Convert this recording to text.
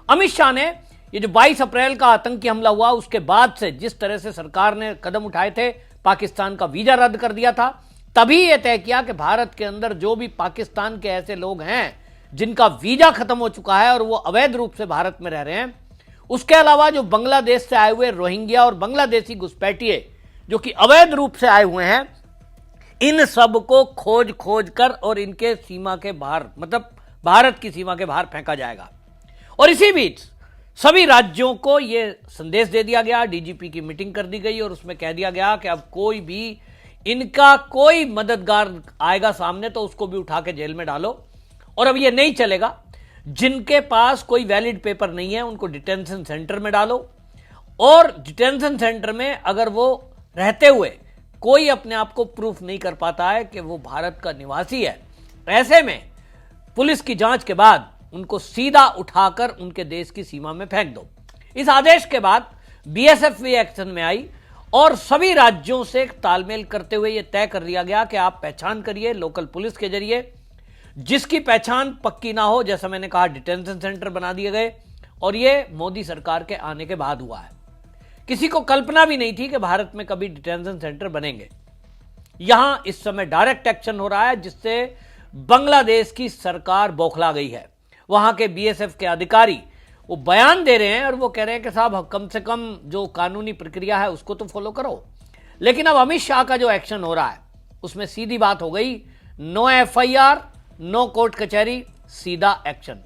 अमित शाह ने ये जो 22 अप्रैल का आतंकी हमला हुआ उसके बाद से जिस तरह से सरकार ने कदम उठाए थे, पाकिस्तान का वीजा रद्द कर दिया था, तभी यह तय किया कि भारत के अंदर जो भी पाकिस्तान के ऐसे लोग हैं जिनका वीजा खत्म हो चुका है और वो अवैध रूप से भारत में रह रहे हैं, उसके अलावा जो बांग्लादेश से आए हुए रोहिंग्या और बांग्लादेशी घुसपैठिए जो कि अवैध रूप से आए हुए हैं, इन सब को खोज खोज कर और इनके सीमा के बाहर, मतलब भारत की सीमा के बाहर फेंका जाएगा। और इसी बीच सभी राज्यों को यह संदेश दे दिया गया, डीजीपी की मीटिंग कर दी गई और उसमें कह दिया गया कि अब कोई भी इनका कोई मददगार आएगा सामने तो उसको भी उठा के जेल में डालो। और अब यह नहीं चलेगा, जिनके पास कोई वैलिड पेपर नहीं है उनको डिटेंशन सेंटर में डालो, और डिटेंशन सेंटर में अगर वो रहते हुए कोई अपने आप को प्रूफ नहीं कर पाता है कि वो भारत का निवासी है, ऐसे में पुलिस की जांच के बाद उनको सीधा उठाकर उनके देश की सीमा में फेंक दो। इस आदेश के बाद बीएसएफ भी एक्शन में आई और सभी राज्यों से तालमेल करते हुए यह तय कर दिया गया कि आप पहचान करिए लोकल पुलिस के जरिए, जिसकी पहचान पक्की ना हो, जैसा मैंने कहा, डिटेंशन सेंटर बना दिए गए। और यह मोदी सरकार के आने के बाद हुआ है। किसी को कल्पना भी नहीं थी कि भारत में कभी डिटेंशन सेंटर बनेंगे। यहां इस समय डायरेक्ट एक्शन हो रहा है, जिससे बांग्लादेश की सरकार बौखला गई है। वहां के बीएसएफ के अधिकारी वो बयान दे रहे हैं और वो कह रहे हैं कि साहब कम से कम जो कानूनी प्रक्रिया है उसको तो फॉलो करो। लेकिन अब अमित शाह का जो एक्शन हो रहा है उसमें सीधी बात हो गई, नो एफआईआर, नो कोर्ट कचहरी, सीधा एक्शन।